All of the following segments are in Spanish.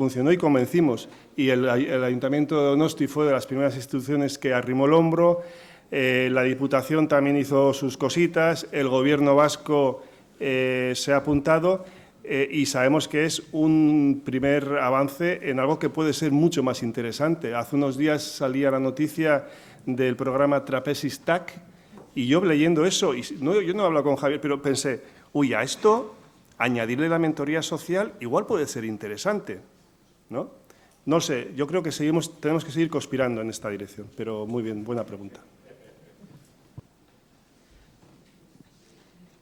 funcionó y convencimos. Y el Ayuntamiento de Donosti fue de las primeras instituciones que arrimó el hombro. La Diputación también hizo sus cositas. El Gobierno vasco se ha apuntado y sabemos que es un primer avance en algo que puede ser mucho más interesante. Hace unos días salía la noticia del programa Trapesis TAC y yo leyendo eso, y yo no he hablado con Javier, pero pensé, uy, a esto añadirle la mentoría social igual puede ser interesante, ¿no? No sé, yo creo que tenemos que seguir conspirando en esta dirección, pero muy bien, buena pregunta.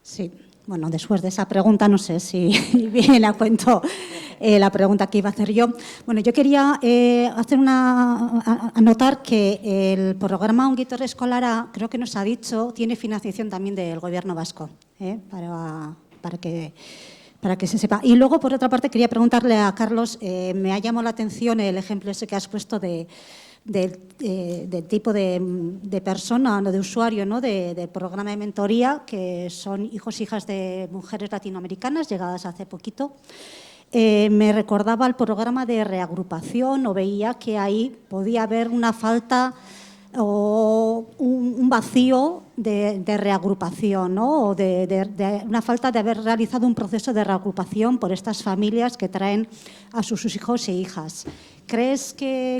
Sí, bueno, después de esa pregunta no sé si viene a cuento la pregunta que iba a hacer yo. Bueno, yo quería anotar que el programa Ongi Etorri Eskolara, creo que nos ha dicho, tiene financiación también del Gobierno vasco, para que se sepa. Y luego, por otra parte, quería preguntarle a Carlos, me ha llamado la atención el ejemplo ese que has puesto del tipo de persona, de usuario, ¿no? del programa de mentoría, que son hijos e hijas de mujeres latinoamericanas llegadas hace poquito. Me recordaba el programa de reagrupación o veía que ahí podía haber una falta o un vacío de reagrupación, ¿no? O de una falta de haber realizado un proceso de reagrupación por estas familias que traen a sus hijos e hijas.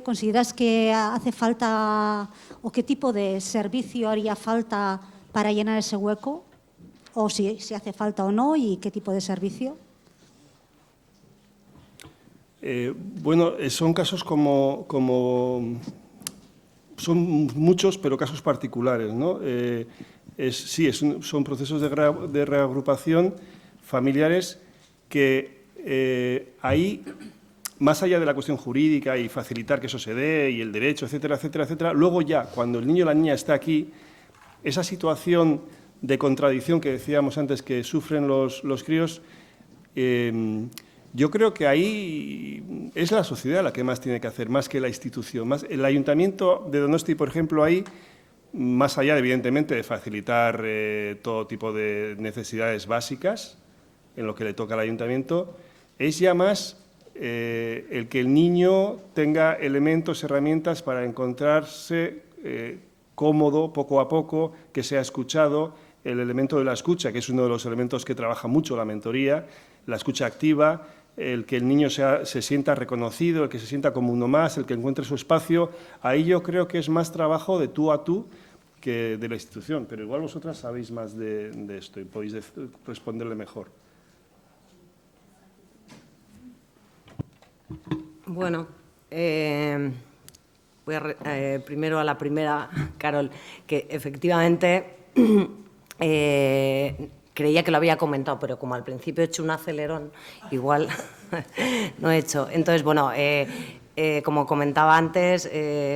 ¿Consideras que hace falta o qué tipo de servicio haría falta para llenar ese hueco? ¿O si hace falta o no y qué tipo de servicio? Bueno, son casos son muchos, pero casos particulares, ¿no? Son procesos de reagrupación familiares que ahí, más allá de la cuestión jurídica y facilitar que eso se dé y el derecho, etcétera, etcétera, etcétera, luego ya, cuando el niño o la niña está aquí, esa situación de contradicción que decíamos antes que sufren los críos, yo creo que ahí es la sociedad la que más tiene que hacer, más que la institución. El Ayuntamiento de Donosti, por ejemplo, ahí, más allá, evidentemente, de facilitar todo tipo de necesidades básicas en lo que le toca al Ayuntamiento, es ya más el que el niño tenga elementos, herramientas para encontrarse cómodo poco a poco, que sea escuchado, el elemento de la escucha, que es uno de los elementos que trabaja mucho la mentoría, la escucha activa, el que el niño se sienta reconocido, el que se sienta como uno más, el que encuentre su espacio. Ahí yo creo que es más trabajo de tú a tú que de la institución, pero igual vosotras sabéis más de esto y podéis responderle mejor. Bueno, voy primero a la primera, Carol, que efectivamente creía que lo había comentado, pero como al principio he hecho un acelerón, igual no he hecho. Entonces, bueno, como comentaba antes,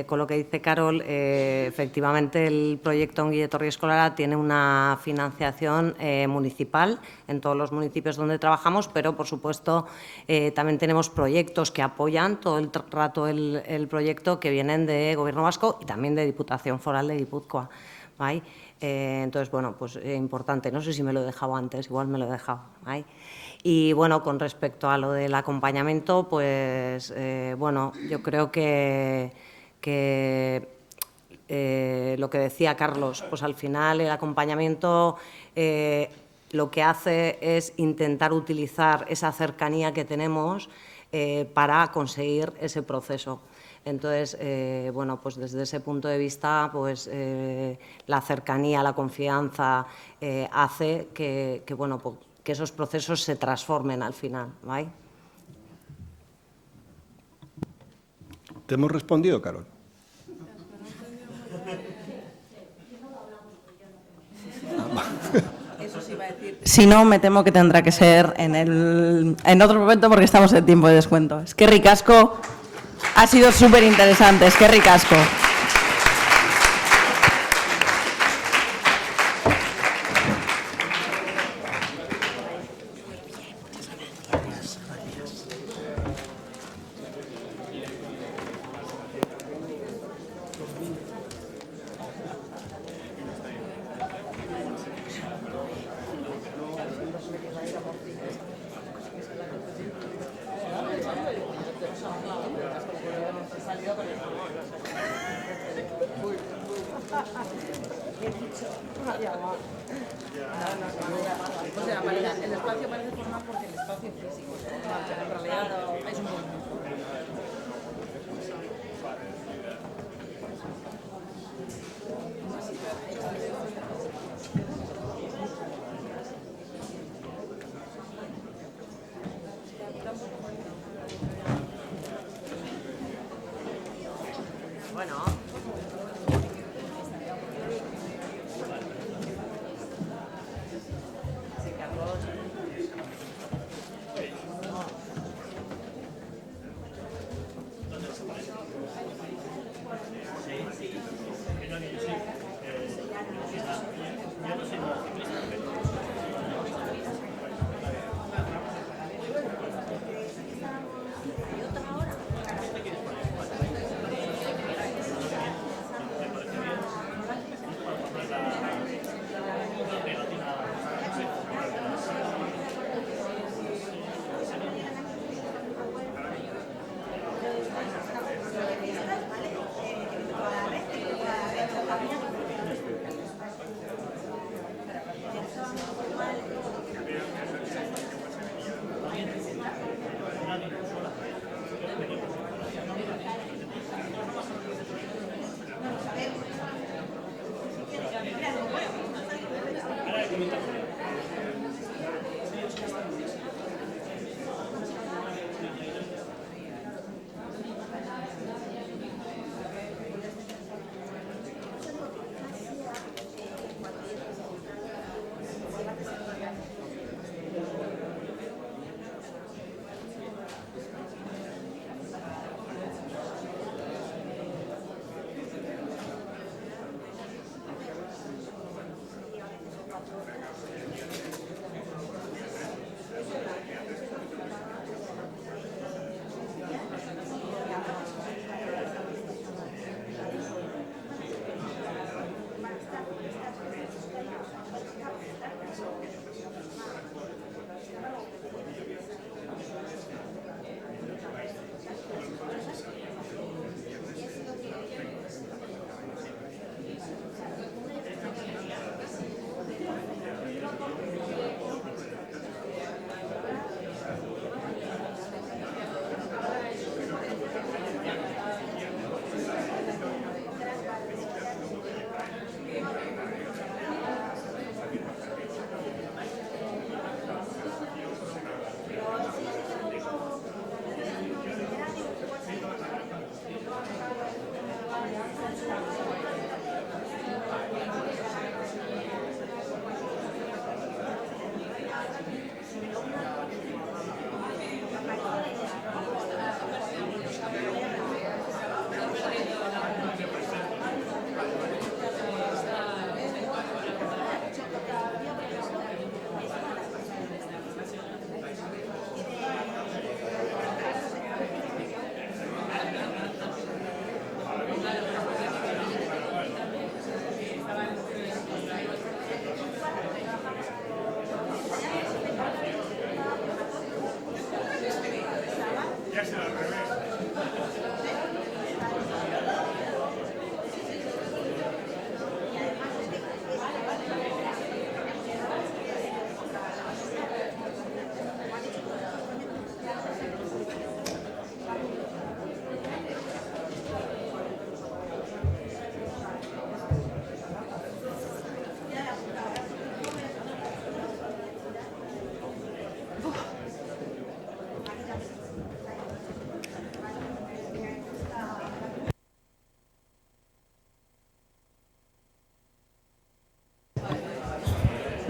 con lo que dice Carol, efectivamente el proyecto Ongi Etorri Eskolara tiene una financiación municipal en todos los municipios donde trabajamos, pero, por supuesto, también tenemos proyectos que apoyan todo el rato el proyecto que vienen de Gobierno vasco y también de Diputación Foral de Guipúzcoa, ¿vale? Entonces, bueno, pues importante. No sé si me lo he dejado antes, igual me lo he dejado, ¿vale? Y, bueno, con respecto a lo del acompañamiento, pues, bueno, yo creo que lo que decía Carlos, pues al final el acompañamiento lo que hace es intentar utilizar esa cercanía que tenemos para conseguir ese proceso. Entonces, bueno, pues desde ese punto de vista, pues la cercanía, la confianza hace que bueno, pues, que esos procesos se transformen al final, ¿vale? ¿Te hemos respondido, Carol? Eso sí iba a decir. Si no, me temo que tendrá que ser en otro momento porque estamos en tiempo de descuento. Es que ricasco. Ha sido súper interesante, es que ricasco. O sea, el espacio parece formal porque el espacio físico, en realidad es un movimiento. Bueno. Sí, Carlos.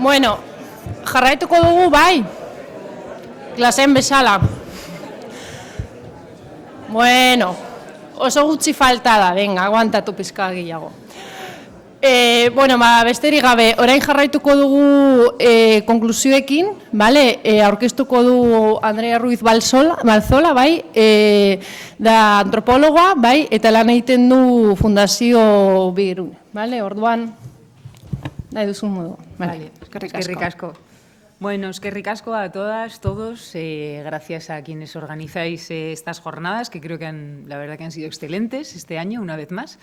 Bueno, jarraituko dugu bai, klaseen bezala. Bueno, oso gutxi falta da, venga, aguantatu pizka gehiago. Bueno, besterik gabe, orain jarraituko dugu konklusioekin, vale? Aurkeztuko du Andrea Ruiz Balzola, bai? Da antropologoa, bai? Eta lan egiten du Fundazio Bigirune, vale? Orduan, nahi duzun modu. Vale, eskerrik asko. Bueno, eskerrik asko a todas, todos. Gracias a quienes organizáis estas jornadas, que creo que la verdad que han sido excelentes este año, una vez más.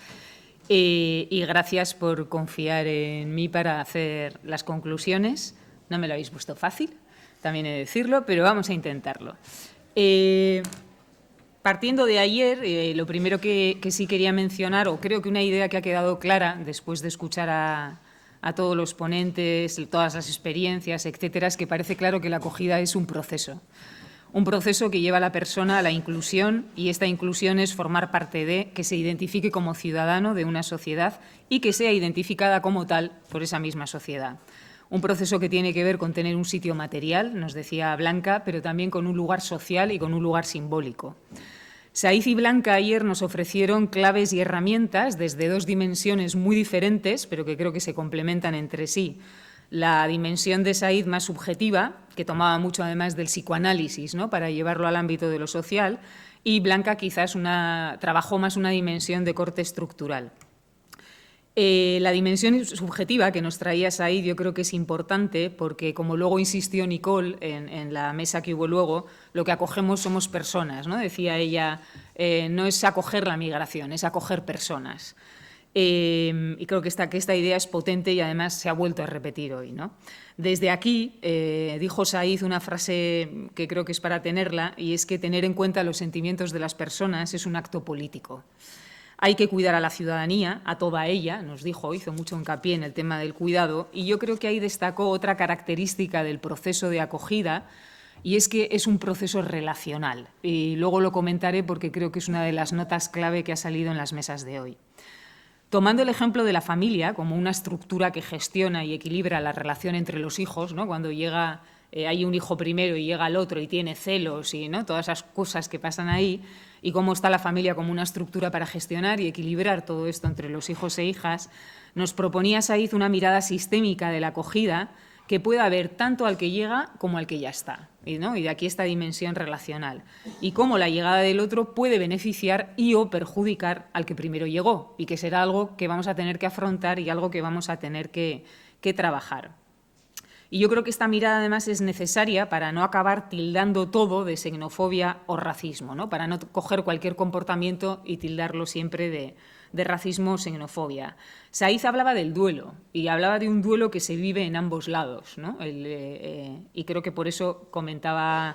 Y gracias por confiar en mí para hacer las conclusiones. No me lo habéis puesto fácil, también he de decirlo, pero vamos a intentarlo. Partiendo de ayer, lo primero que sí quería mencionar, o creo que una idea que ha quedado clara después de escuchar a todos los ponentes, todas las experiencias, etcétera, es que parece claro que la acogida es un proceso que lleva a la persona a la inclusión, y esta inclusión es formar parte de, que se identifique como ciudadano de una sociedad y que sea identificada como tal por esa misma sociedad. Un proceso que tiene que ver con tener un sitio material, nos decía Blanca, pero también con un lugar social y con un lugar simbólico. Saíz y Blanca ayer nos ofrecieron claves y herramientas desde dos dimensiones muy diferentes, pero que creo que se complementan entre sí. La dimensión de Saíz más subjetiva, que tomaba mucho además del psicoanálisis, ¿no?, para llevarlo al ámbito de lo social, y Blanca quizás trabajó más una dimensión de corte estructural. La dimensión subjetiva que nos traía Saíz yo creo que es importante porque, como luego insistió Nicole en la mesa que hubo luego, lo que acogemos somos personas, ¿no? Decía ella, no es acoger la migración, es acoger personas. Y creo que esta idea es potente y además se ha vuelto a repetir hoy, ¿no? Desde aquí dijo Saíz una frase que creo que es para tenerla, y es que tener en cuenta los sentimientos de las personas es un acto político. Hay que cuidar a la ciudadanía, a toda ella, nos dijo, hizo mucho hincapié en el tema del cuidado, y yo creo que ahí destacó otra característica del proceso de acogida, y es que es un proceso relacional. Y luego lo comentaré porque creo que es una de las notas clave que ha salido en las mesas de hoy. Tomando el ejemplo de la familia como una estructura que gestiona y equilibra la relación entre los hijos, ¿no?, cuando llega, hay un hijo primero y llega el otro y tiene celos y, ¿no?, todas esas cosas que pasan ahí, y cómo está la familia como una estructura para gestionar y equilibrar todo esto entre los hijos e hijas, nos proponía Saíz una mirada sistémica de la acogida que pueda ver tanto al que llega como al que ya está, ¿no? Y de aquí esta dimensión relacional. Y cómo la llegada del otro puede beneficiar y o perjudicar al que primero llegó, y que será algo que vamos a tener que afrontar y algo que vamos a tener que trabajar. Y yo creo que esta mirada además es necesaria para no acabar tildando todo de xenofobia o racismo, ¿no?, para no coger cualquier comportamiento y tildarlo siempre de racismo o xenofobia. Saíz hablaba del duelo, y hablaba de un duelo que se vive en ambos lados, ¿no? Y creo que por eso comentabais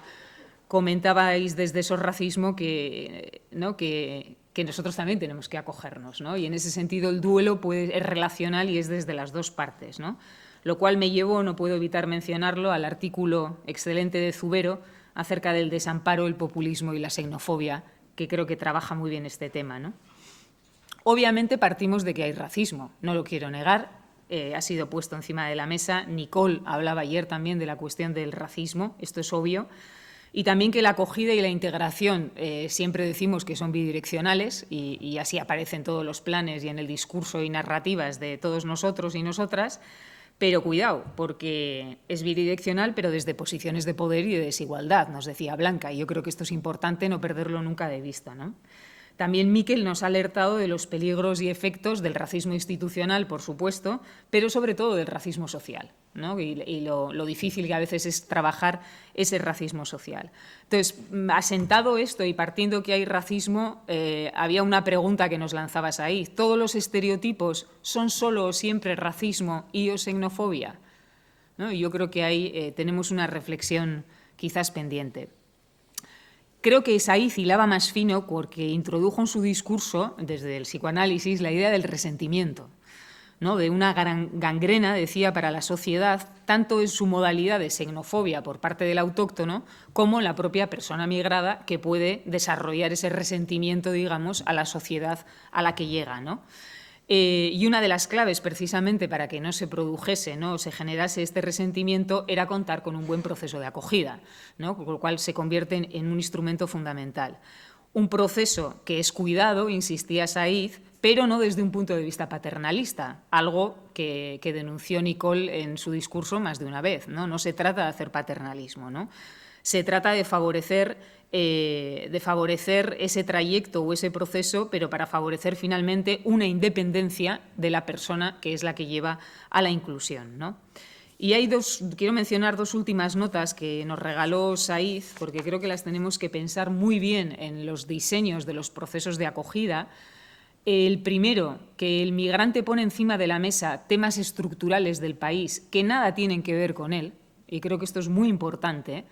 desde esos racismo que nosotros también tenemos que acogernos, ¿no? Y en ese sentido el duelo es relacional y es desde las dos partes, ¿no? Lo cual me llevó, no puedo evitar mencionarlo, al artículo excelente de Zubero acerca del desamparo, el populismo y la xenofobia, que creo que trabaja muy bien este tema, ¿no? Obviamente partimos de que hay racismo, no lo quiero negar, ha sido puesto encima de la mesa. Nicole hablaba ayer también de la cuestión del racismo, esto es obvio, y también que la acogida y la integración siempre decimos que son bidireccionales, y así aparecen todos los planes y en el discurso y narrativas de todos nosotros y nosotras. Pero cuidado, porque es bidireccional, pero desde posiciones de poder y de desigualdad, nos decía Blanca, y yo creo que esto es importante no perderlo nunca de vista, ¿no? También Miquel nos ha alertado de los peligros y efectos del racismo institucional, por supuesto, pero sobre todo del racismo social, ¿no? Y lo difícil que a veces es trabajar ese racismo social. Entonces, asentado esto y partiendo que hay racismo, había una pregunta que nos lanzabas ahí. ¿Todos los estereotipos son solo o siempre racismo y o xenofobia? ¿No? Y yo creo que ahí tenemos una reflexión quizás pendiente. Creo que Saíz hilaba más fino porque introdujo en su discurso, desde el psicoanálisis, la idea del resentimiento, ¿no?, de una gran gangrena, decía, para la sociedad, tanto en su modalidad de xenofobia por parte del autóctono como en la propia persona migrada, que puede desarrollar ese resentimiento, digamos, a la sociedad a la que llega, ¿no? Y una de las claves, precisamente, para que no se produjese, no se generase este resentimiento, era contar con un buen proceso de acogida, ¿no?, con lo cual se convierte en un instrumento fundamental. Un proceso que es cuidado, insistía Saíz, pero no desde un punto de vista paternalista, algo que denunció Nicole en su discurso más de una vez, ¿no? No se trata de hacer paternalismo, ¿no? Se trata de favorecer ese trayecto o ese proceso, pero para favorecer finalmente una independencia de la persona que es la que lleva a la inclusión, ¿no? Y quiero mencionar dos últimas notas que nos regaló Saíz, porque creo que las tenemos que pensar muy bien en los diseños de los procesos de acogida. El primero, que el migrante pone encima de la mesa temas estructurales del país que nada tienen que ver con él, y creo que esto es muy importante.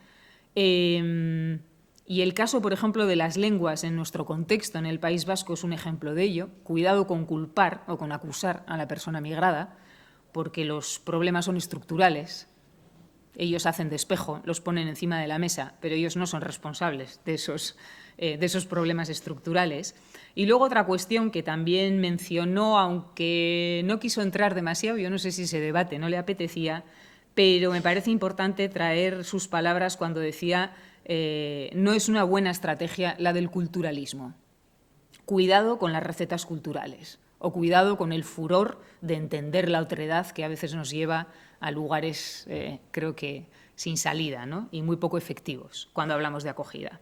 Y el caso, por ejemplo, de las lenguas en nuestro contexto, en el País Vasco, es un ejemplo de ello. Cuidado con culpar o con acusar a la persona migrada, porque los problemas son estructurales. Ellos hacen de espejo, los ponen encima de la mesa, pero ellos no son responsables de esos problemas estructurales. Y luego otra cuestión que también mencionó, aunque no quiso entrar demasiado, yo no sé si ese debate no le apetecía, pero me parece importante traer sus palabras cuando decía no es una buena estrategia la del culturalismo. Cuidado con las recetas culturales o cuidado con el furor de entender la otredad que a veces nos lleva a lugares, creo que, sin salida, ¿no? Y muy poco efectivos cuando hablamos de acogida.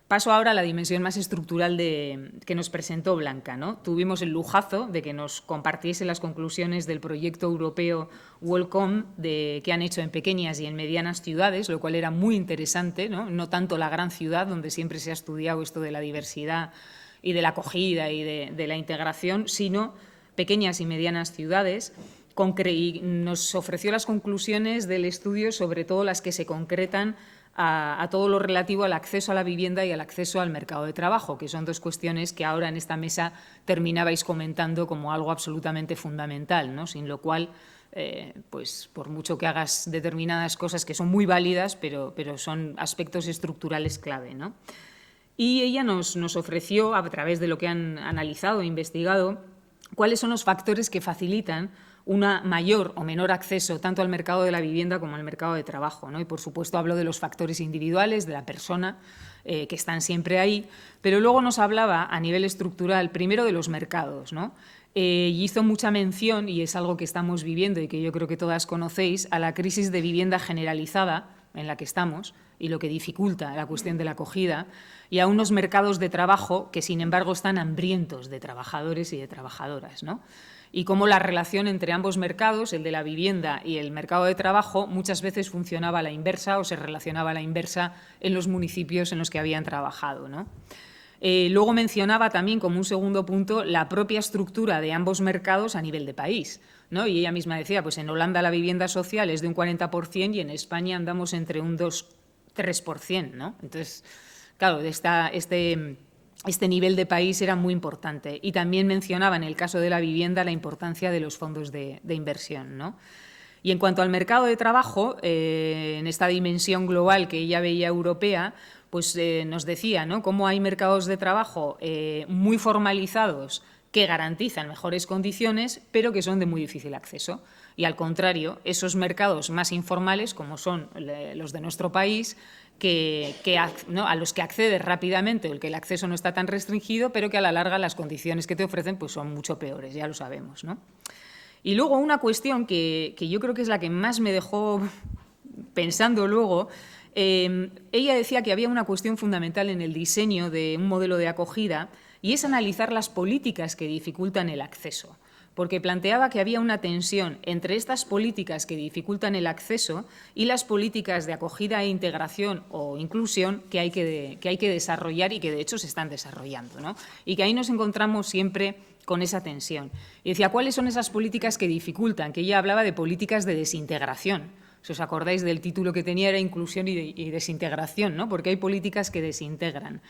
Paso ahora a la dimensión más estructural que nos presentó Blanca, ¿no? Tuvimos el lujazo de que nos compartiese las conclusiones del proyecto europeo Welcome que han hecho en pequeñas y en medianas ciudades, lo cual era muy interesante, ¿no? No tanto la gran ciudad, donde siempre se ha estudiado esto de la diversidad y de la acogida y de la integración, sino pequeñas y medianas ciudades. Y nos ofreció las conclusiones del estudio, sobre todo las que se concretan a todo lo relativo al acceso a la vivienda y al acceso al mercado de trabajo, que son dos cuestiones que ahora en esta mesa terminabais comentando como algo absolutamente fundamental, ¿no? Sin lo cual, pues por mucho que hagas determinadas cosas que son muy válidas, pero son aspectos estructurales clave, ¿no? Y ella nos ofreció, a través de lo que han analizado e investigado, cuáles son los factores que facilitan un mayor o menor acceso tanto al mercado de la vivienda como al mercado de trabajo, ¿no? Y, por supuesto, hablo de los factores individuales, de la persona, que están siempre ahí, pero luego nos hablaba a nivel estructural, primero de los mercados, ¿no? Y hizo mucha mención, y es algo que estamos viviendo y que yo creo que todas conocéis, a la crisis de vivienda generalizada en la que estamos y lo que dificulta la cuestión de la acogida, y a unos mercados de trabajo que, sin embargo, están hambrientos de trabajadores y de trabajadoras, ¿no? Y cómo la relación entre ambos mercados, el de la vivienda y el mercado de trabajo, muchas veces funcionaba a la inversa o se relacionaba a la inversa en los municipios en los que habían trabajado, ¿no? Luego mencionaba también como un segundo punto la propia estructura de ambos mercados a nivel de país, ¿no? Y ella misma decía, pues en Holanda la vivienda social es de un 40% y en España andamos entre un 2-3%, ¿no? Entonces, claro, este nivel de país era muy importante. Y también mencionaba en el caso de la vivienda la importancia de los fondos de inversión, ¿no? Y en cuanto al mercado de trabajo, en esta dimensión global que ella veía europea, pues nos decía, ¿no?, cómo hay mercados de trabajo muy formalizados que garantizan mejores condiciones, pero que son de muy difícil acceso. Y al contrario, esos mercados más informales, como son los de nuestro país, ¿no?, a los que accedes rápidamente o el que el acceso no está tan restringido, pero que a la larga las condiciones que te ofrecen pues son mucho peores, ya lo sabemos, ¿no? Y luego una cuestión que yo creo que es la que más me dejó pensando luego, ella decía que había una cuestión fundamental en el diseño de un modelo de acogida y es analizar las políticas que dificultan el acceso, porque planteaba que había una tensión entre estas políticas que dificultan el acceso y las políticas de acogida e integración o inclusión que hay que desarrollar y que de hecho se están desarrollando, ¿no? Y que ahí nos encontramos siempre con esa tensión. Y decía, ¿cuáles son esas políticas que dificultan? Que ella hablaba de políticas de desintegración. Si os acordáis del título que tenía era inclusión y desintegración, ¿no? Porque hay políticas que desintegran.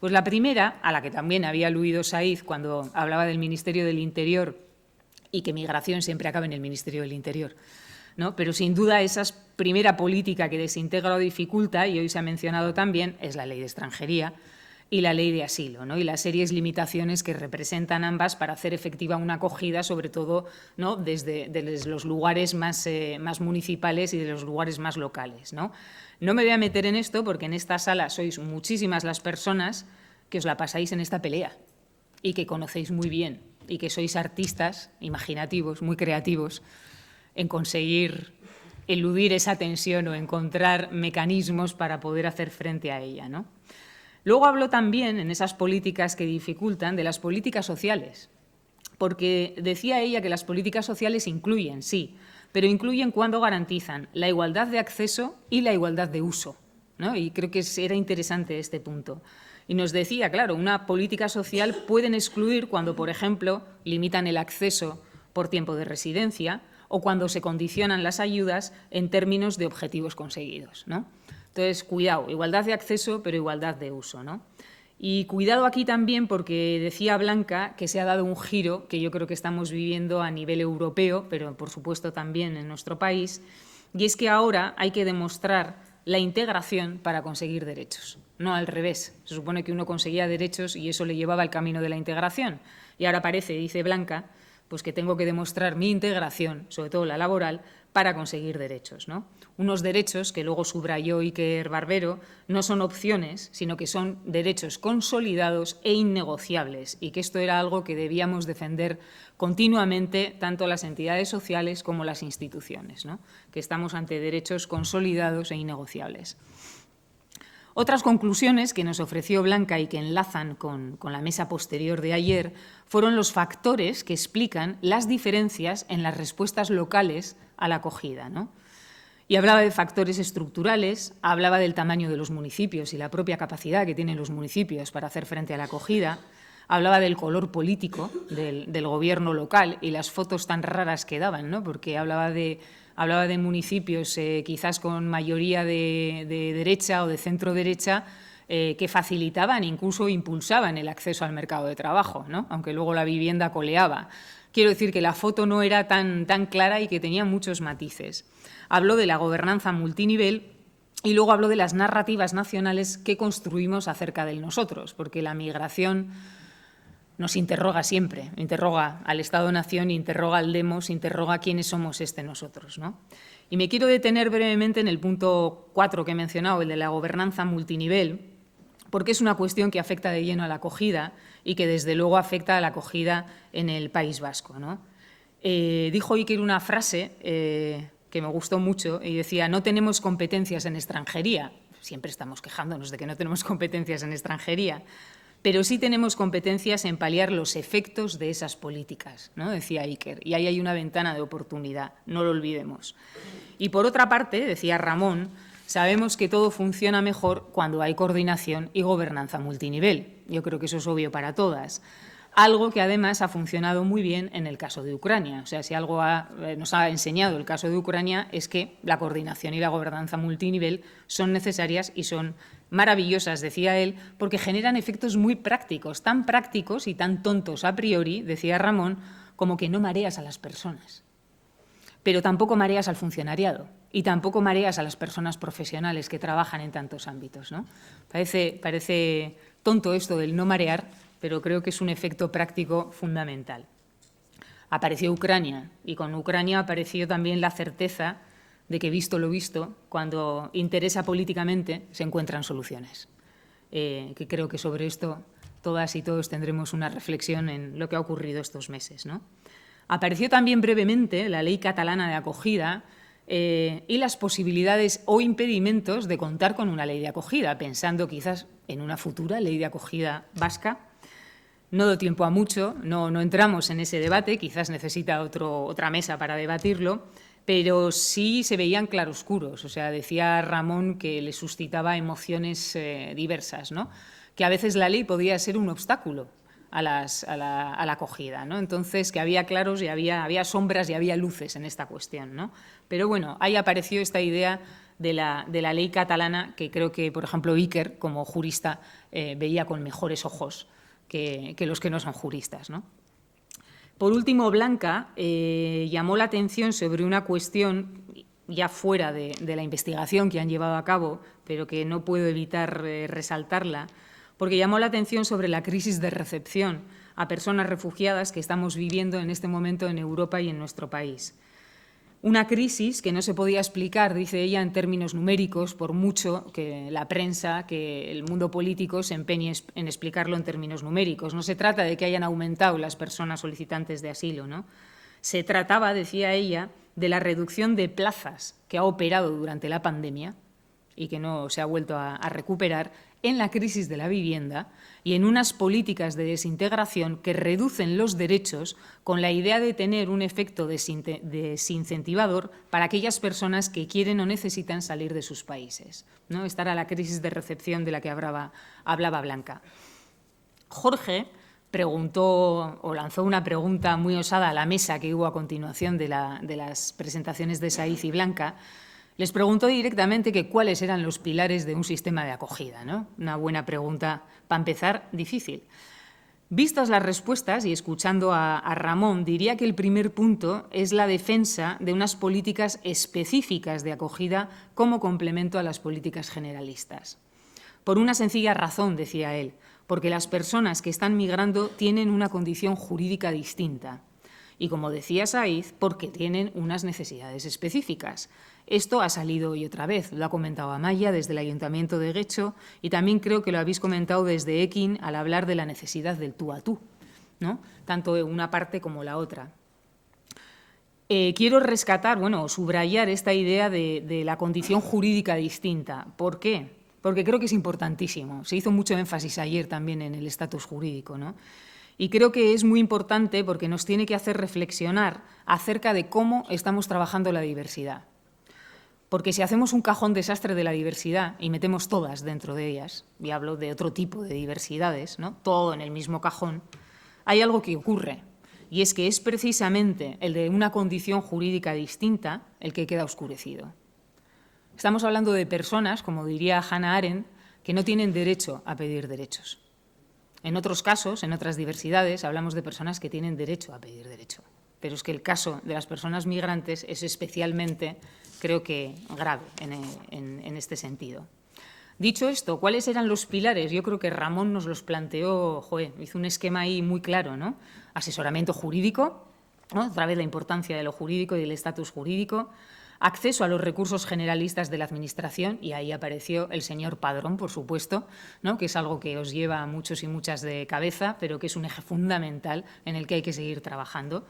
Pues la primera, a la que también había aludido Saíz cuando hablaba del Ministerio del Interior y que migración siempre acaba en el Ministerio del Interior, ¿no? Pero sin duda esa primera política que desintegra o dificulta, y hoy se ha mencionado también, es la Ley de Extranjería y la Ley de Asilo, ¿no? Y las serias limitaciones que representan ambas para hacer efectiva una acogida, sobre todo, ¿no?, desde los lugares más municipales y de los lugares más locales, ¿no? No me voy a meter en esto porque en esta sala sois muchísimas las personas que os la pasáis en esta pelea y que conocéis muy bien y que sois artistas imaginativos, muy creativos en conseguir eludir esa tensión o encontrar mecanismos para poder hacer frente a ella, ¿no? Luego habló también, en esas políticas que dificultan, de las políticas sociales, porque decía ella que las políticas sociales incluyen, sí, pero incluyen cuando garantizan la igualdad de acceso y la igualdad de uso, ¿no? Y creo que era interesante este punto. Y nos decía, claro, una política social pueden excluir cuando, por ejemplo, limitan el acceso por tiempo de residencia o cuando se condicionan las ayudas en términos de objetivos conseguidos, ¿no? Entonces, cuidado, igualdad de acceso, pero igualdad de uso, ¿no? Y cuidado aquí también porque decía Blanca que se ha dado un giro que yo creo que estamos viviendo a nivel europeo, pero por supuesto también en nuestro país, y es que ahora hay que demostrar la integración para conseguir derechos, no al revés. Se supone que uno conseguía derechos y eso le llevaba al camino de la integración. Y ahora parece, dice Blanca, pues que tengo que demostrar mi integración, sobre todo la laboral, para conseguir derechos, ¿no? Unos derechos que luego subrayó Iker Barbero no son opciones, sino que son derechos consolidados e innegociables, y que esto era algo que debíamos defender continuamente tanto las entidades sociales como las instituciones, ¿no? Que estamos ante derechos consolidados e innegociables. Otras conclusiones que nos ofreció Blanca y que enlazan con la mesa posterior de ayer fueron los factores que explican las diferencias en las respuestas locales a la acogida, ¿no? Y hablaba de factores estructurales, hablaba del tamaño de los municipios y la propia capacidad que tienen los municipios para hacer frente a la acogida, hablaba del color político del gobierno local y las fotos tan raras que daban, ¿no? Porque hablaba de municipios quizás con mayoría de derecha o de centro derecha que facilitaban, incluso impulsaban el acceso al mercado de trabajo, ¿no? Aunque luego la vivienda coleaba. Quiero decir que la foto no era tan clara y que tenía muchos matices. Habló de la gobernanza multinivel y luego habló de las narrativas nacionales que construimos acerca de nosotros, porque la migración nos interroga siempre, interroga al Estado-Nación, interroga al demos, interroga quiénes somos nosotros, ¿no? Y me quiero detener brevemente en el punto 4 que he mencionado, el de la gobernanza multinivel, porque es una cuestión que afecta de lleno a la acogida y que desde luego afecta a la acogida en el País Vasco, ¿no? Dijo Iker una frase que me gustó mucho y decía: no tenemos competencias en extranjería. Siempre estamos quejándonos de que no tenemos competencias en extranjería, pero sí tenemos competencias en paliar los efectos de esas políticas, ¿no? Decía Iker, y ahí hay una ventana de oportunidad, no lo olvidemos. Y por otra parte, decía Ramón, sabemos que todo funciona mejor cuando hay coordinación y gobernanza multinivel. Yo creo que eso es obvio para todas. Algo que además ha funcionado muy bien en el caso de Ucrania. O sea, si algo nos ha enseñado el caso de Ucrania es que la coordinación y la gobernanza multinivel son necesarias y son maravillosas, decía él, porque generan efectos muy prácticos, tan prácticos y tan tontos a priori, decía Ramón, como que no mareas a las personas. Pero tampoco mareas al funcionariado y tampoco mareas a las personas profesionales que trabajan en tantos ámbitos, ¿no? Parece tonto esto del no marear, pero creo que es un efecto práctico fundamental. Apareció Ucrania y con Ucrania apareció también la certeza de que, visto lo visto, cuando interesa políticamente se encuentran soluciones. Que creo que sobre esto todas y todos tendremos una reflexión en lo que ha ocurrido estos meses, ¿no? Apareció también brevemente la Ley Catalana de Acogida y las posibilidades o impedimentos de contar con una ley de acogida, pensando quizás en una futura ley de acogida vasca. No doy tiempo a mucho, no entramos en ese debate, quizás necesita otra mesa para debatirlo, pero sí se veían claroscuros. O sea, decía Ramón que le suscitaba emociones diversas, ¿no? Que a veces la ley podía ser un obstáculo a la acogida, ¿no? Entonces, que había claros y había sombras y había luces en esta cuestión, ¿no? Pero bueno, ahí apareció esta idea de la ley catalana que creo que, por ejemplo, Iker, como jurista, veía con mejores ojos que los que no son juristas, ¿no? Por último, Blanca llamó la atención sobre una cuestión ya fuera de la investigación que han llevado a cabo, pero que no puedo evitar resaltarla, porque llamó la atención sobre la crisis de recepción a personas refugiadas que estamos viviendo en este momento en Europa y en nuestro país. Una crisis que no se podía explicar, dice ella, en términos numéricos, por mucho que la prensa, que el mundo político se empeñe en explicarlo en términos numéricos. No se trata de que hayan aumentado las personas solicitantes de asilo, ¿no? Se trataba, decía ella, de la reducción de plazas que ha operado durante la pandemia y que no se ha vuelto a recuperar en la crisis de la vivienda y en unas políticas de desintegración que reducen los derechos con la idea de tener un efecto desincentivador para aquellas personas que quieren o necesitan salir de sus países, ¿no? Esta era la crisis de recepción de la que hablaba Blanca. Jorge preguntó o lanzó una pregunta muy osada a la mesa que hubo a continuación de las presentaciones de Saiz y Blanca. Les preguntó directamente que cuáles eran los pilares de un sistema de acogida, ¿no? Una buena pregunta, para empezar, difícil. Vistas las respuestas y escuchando a Ramón, diría que el primer punto es la defensa de unas políticas específicas de acogida como complemento a las políticas generalistas. Por una sencilla razón, decía él, porque las personas que están migrando tienen una condición jurídica distinta. Y como decía Saiz, porque tienen unas necesidades específicas. Esto ha salido hoy otra vez, lo ha comentado Amaya desde el Ayuntamiento de Guecho y también creo que lo habéis comentado desde Ekin al hablar de la necesidad del tú a tú, ¿no? Tanto una parte como la otra. Quiero rescatar, subrayar esta idea de la condición jurídica distinta. ¿Por qué? Porque creo que es importantísimo. Se hizo mucho énfasis ayer también en el estatus jurídico, ¿no? Y creo que es muy importante porque nos tiene que hacer reflexionar acerca de cómo estamos trabajando la diversidad. Porque si hacemos un cajón desastre de la diversidad y metemos todas dentro de ellas, y hablo de otro tipo de diversidades, ¿no? Todo en el mismo cajón, hay algo que ocurre, y es que es precisamente el de una condición jurídica distinta el que queda oscurecido. Estamos hablando de personas, como diría Hannah Arendt, que no tienen derecho a pedir derechos. En otros casos, en otras diversidades, hablamos de personas que tienen derecho a pedir derecho. Pero es que el caso de las personas migrantes es especialmente, creo que, grave en este sentido. Dicho esto, ¿cuáles eran los pilares? Yo creo que Ramón nos los planteó, hizo un esquema ahí muy claro, ¿no? Asesoramiento jurídico, ¿no? Otra vez la importancia de lo jurídico y del estatus jurídico, acceso a los recursos generalistas de la Administración, y ahí apareció el señor Padrón, por supuesto, ¿no? Que es algo que os lleva a muchos y muchas de cabeza, pero que es un eje fundamental en el que hay que seguir trabajando.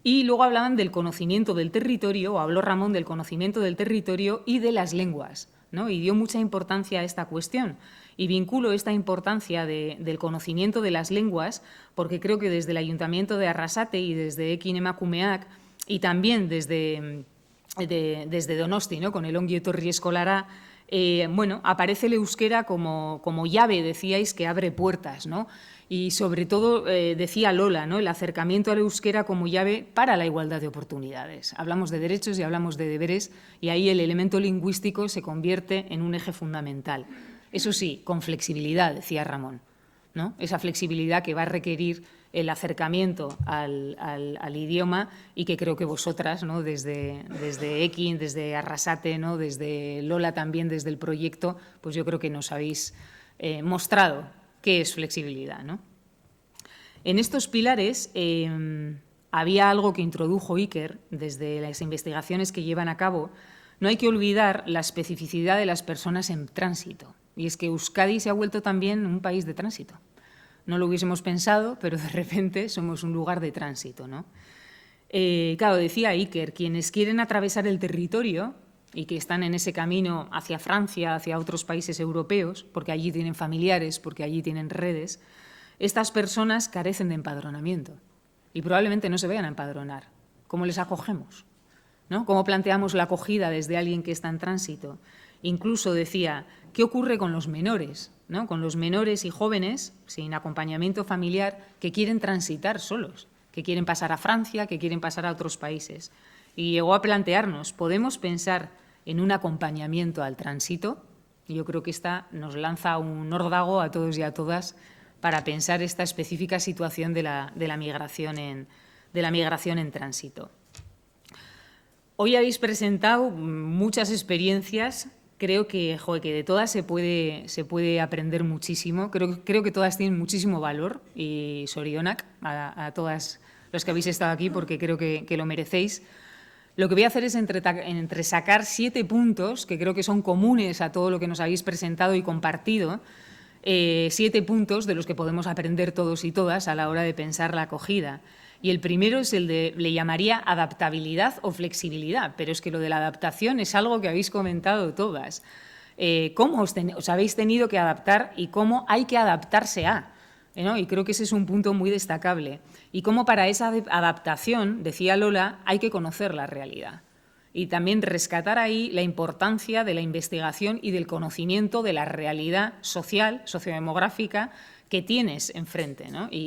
Y luego hablaban del conocimiento del territorio, o habló Ramón del conocimiento del territorio y de las lenguas, ¿no? Y dio mucha importancia a esta cuestión. Y vinculo esta importancia del conocimiento de las lenguas porque creo que desde el Ayuntamiento de Arrasate y desde Ekin Emakumeak y también desde Donosti, ¿no? Con el Ongi Etorri Eskolara, aparece el euskera como llave, decíais, que abre puertas, ¿no? Y sobre todo, decía Lola, ¿no? El acercamiento al euskera como llave para la igualdad de oportunidades. Hablamos de derechos y hablamos de deberes y ahí el elemento lingüístico se convierte en un eje fundamental. Eso sí, con flexibilidad, decía Ramón, ¿no? Esa flexibilidad que va a requerir el acercamiento al idioma y que creo que vosotras, ¿no? desde Ekin, desde Arrasate, ¿no? Desde Lola también, desde el proyecto, pues yo creo que nos habéis mostrado qué es flexibilidad, ¿no? En estos pilares había algo que introdujo Iker desde las investigaciones que llevan a cabo. No hay que olvidar la especificidad de las personas en tránsito. Y es que Euskadi se ha vuelto también un país de tránsito. No lo hubiésemos pensado, pero de repente somos un lugar de tránsito, ¿no? Claro, decía Iker, quienes quieren atravesar el territorio y que están en ese camino hacia Francia, hacia otros países europeos, porque allí tienen familiares, porque allí tienen redes, estas personas carecen de empadronamiento y probablemente no se vayan a empadronar. ¿Cómo les acogemos? ¿No? ¿Cómo planteamos la acogida desde alguien que está en tránsito? Incluso decía, ¿qué ocurre con los menores? ¿No? Con los menores y jóvenes sin acompañamiento familiar que quieren transitar solos, que quieren pasar a Francia, que quieren pasar a otros países. Y llegó a plantearnos, ¿podemos pensar en un acompañamiento al tránsito? Y yo creo que esta nos lanza un órdago a todos y a todas para pensar esta específica situación de la migración en tránsito. Hoy habéis presentado muchas experiencias. Creo que de todas se puede aprender muchísimo. Creo que todas tienen muchísimo valor y sorionak a todas los que habéis estado aquí porque creo que lo merecéis. Lo que voy a hacer es entresacar 7 puntos que creo que son comunes a todo lo que nos habéis presentado y compartido. 7 puntos de los que podemos aprender todos y todas a la hora de pensar la acogida. Y el primero es el de, le llamaría adaptabilidad o flexibilidad, pero es que lo de la adaptación es algo que habéis comentado todas. cómo os habéis tenido que adaptar y cómo hay que adaptarse a, ¿no? Y creo que ese es un punto muy destacable. Y cómo para esa adaptación, decía Lola, hay que conocer la realidad. Y también rescatar ahí la importancia de la investigación y del conocimiento de la realidad social, sociodemográfica, que tienes enfrente, ¿no?